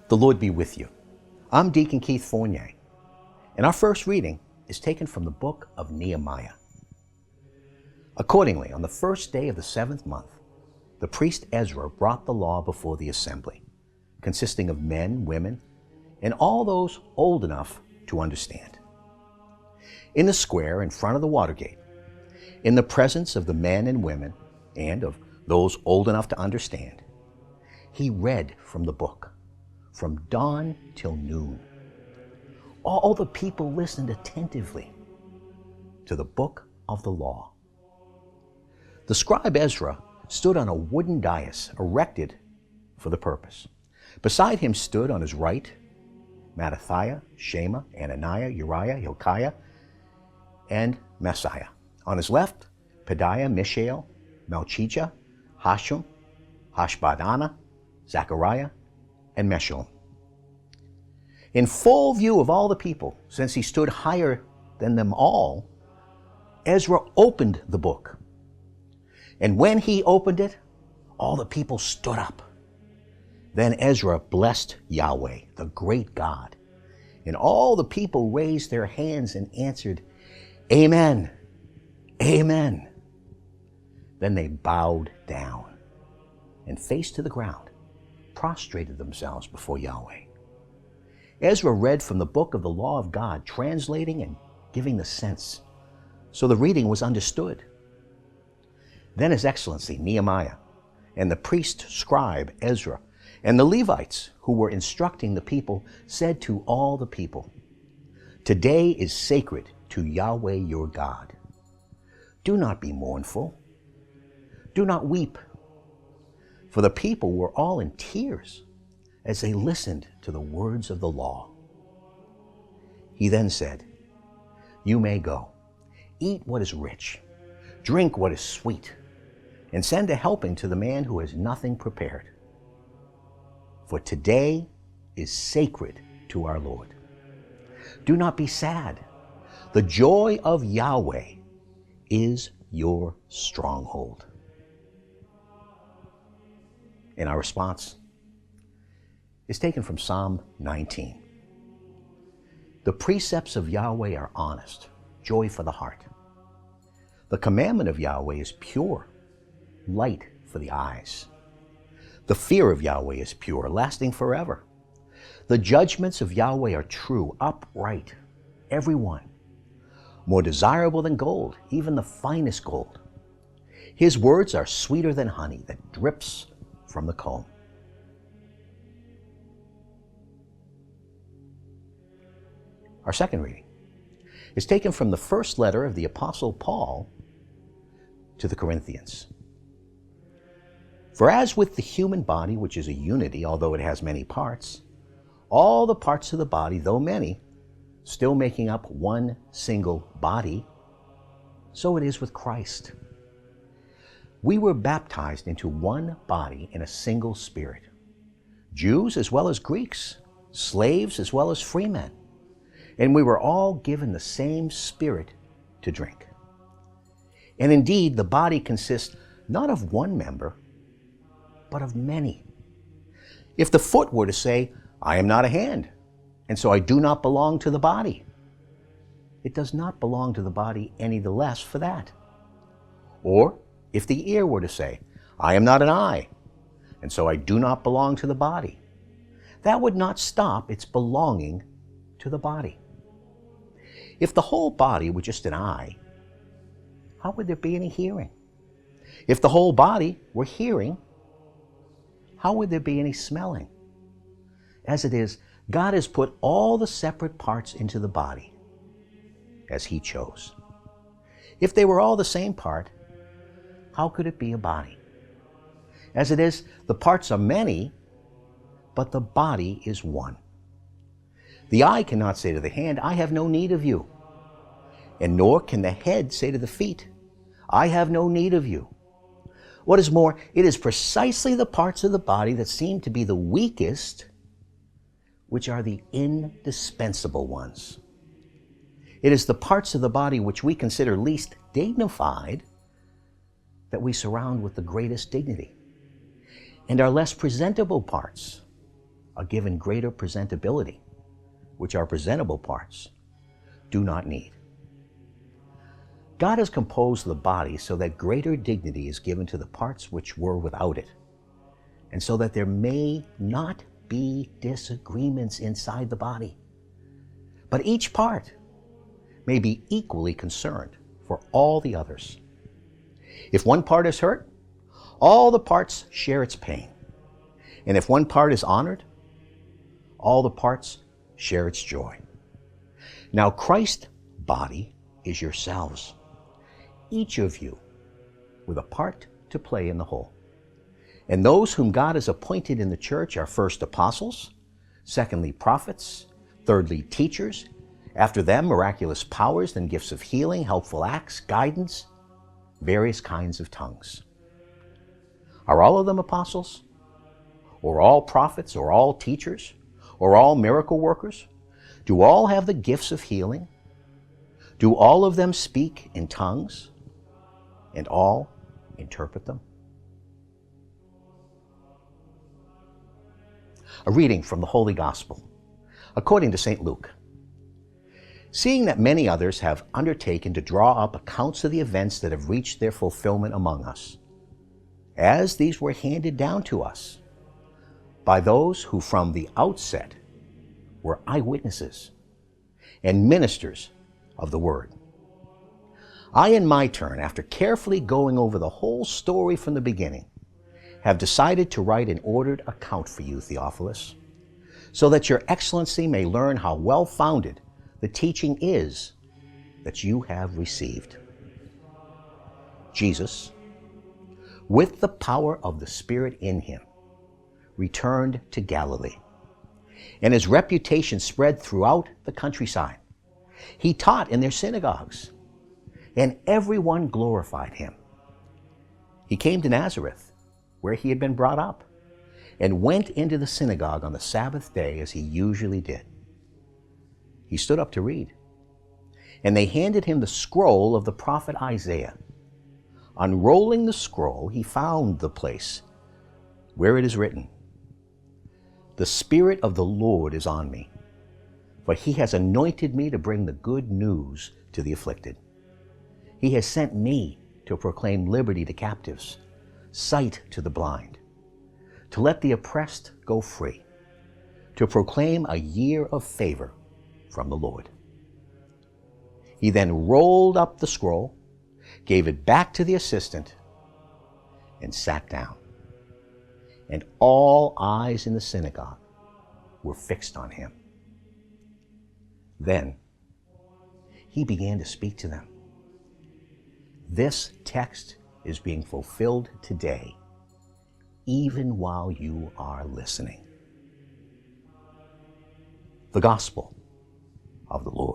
The Lord be with you. I'm Deacon Keith Fournier, and our first reading is taken from the book of Nehemiah. Accordingly, on the first day of the 7th month, the priest Ezra brought the law before the assembly, consisting of men, women, and all those old enough to understand. In the square in front of the water gate, in the presence of the men and women, and of those old enough to understand, he read from the book, from dawn till noon. All the people listened attentively to the book of the law. The scribe Ezra stood on a wooden dais erected for the purpose. Beside him stood on his right Mattithiah, Shema, Anaiah, Uriah, Hilkiah, and Maaseiah. On his left, Pedaiah, Mishael, Malchijah, Hashum, Hashbaddanah, Zechariah, and Meshullam. In full view of all the people, since he stood higher than them all, Ezra opened the book. And when he opened it, all the people stood up. Then Ezra blessed Yahweh, the great God. And all the people raised their hands and answered, Amen, Amen. Then they bowed down and faced to the ground, prostrated themselves before Yahweh. Ezra read from the book of the law of God, translating and giving the sense, so the reading was understood. Then His Excellency Nehemiah and the priest scribe Ezra and the Levites who were instructing the people said to all the people, Today is sacred to Yahweh your God. Do not be mournful. Do not weep. For the people were all in tears as they listened to the words of the law. He then said, You may go, eat what is rich, drink what is sweet, and send a helping to the man who has nothing prepared. For today is sacred to our Lord. Do not be sad. The joy of Yahweh is your stronghold. And our response is taken from Psalm 19. The precepts of Yahweh are honest, joy for the heart. The commandment of Yahweh is pure, light for the eyes. The fear of Yahweh is pure, lasting forever. The judgments of Yahweh are true, upright, every one. More desirable than gold, even the finest gold. His words are sweeter than honey that drips from the comb. Our second reading is taken from the first letter of the Apostle Paul to the Corinthians. For as with the human body, which is a unity, although it has many parts, all the parts of the body, though many, still making up one single body, so it is with Christ. We were baptized into one body in a single spirit, Jews as well as Greeks, slaves as well as free men, and we were all given the same Spirit to drink. And indeed, the body consists not of one member, but of many. If the foot were to say, I am not a hand, and so I do not belong to the body, it does not belong to the body any the less for that. Or if the ear were to say, I am not an eye, and so I do not belong to the body, that would not stop its belonging to the body. If the whole body were just an eye, how would there be any hearing? If the whole body were hearing, how would there be any smelling? As it is, God has put all the separate parts into the body as He chose. If they were all the same part, how could it be a body? As it is, the parts are many, but the body is one. The eye cannot say to the hand, I have no need of you. And nor can the head say to the feet, I have no need of you. What is more, it is precisely the parts of the body that seem to be the weakest, which are the indispensable ones. It is the parts of the body which we consider least dignified that we surround with the greatest dignity. And our less presentable parts are given greater presentability, which our presentable parts do not need. God has composed the body so that greater dignity is given to the parts which were without it, and so that there may not be disagreements inside the body, but each part may be equally concerned for all the others. If one part is hurt, all the parts share its pain. And if one part is honored, all the parts share its joy. Now Christ's body is yourselves, each of you with a part to play in the whole. And those whom God has appointed in the church are first apostles, secondly prophets, thirdly teachers, after them miraculous powers, then gifts of healing, helpful acts, guidance, various kinds of tongues. Are all of them apostles? Or all prophets? Or all teachers? Or all miracle workers? Do all have the gifts of healing? Do all of them speak in tongues? And all interpret them? A reading from the Holy Gospel, according to St. Luke. Seeing that many others have undertaken to draw up accounts of the events that have reached their fulfillment among us, as these were handed down to us by those who from the outset were eyewitnesses and ministers of the word, I, in my turn, after carefully going over the whole story from the beginning, have decided to write an ordered account for you, Theophilus, so that your excellency may learn how well-founded the teaching is that you have received. Jesus, with the power of the Spirit in him, returned to Galilee, and his reputation spread throughout the countryside. He taught in their synagogues, and everyone glorified him. He came to Nazareth, where he had been brought up, and went into the synagogue on the Sabbath day as he usually did. He stood up to read, and they handed him the scroll of the prophet Isaiah. Unrolling the scroll, he found the place where it is written, "The Spirit of the Lord is on me, for he has anointed me to bring the good news to the afflicted. He has sent me to proclaim liberty to captives, sight to the blind, to let the oppressed go free, to proclaim a year of favor from the Lord." He then rolled up the scroll, gave it back to the assistant, and sat down. And all eyes in the synagogue were fixed on him. Then he began to speak to them. This text is being fulfilled today, even while you are listening. The Gospel of the Lord.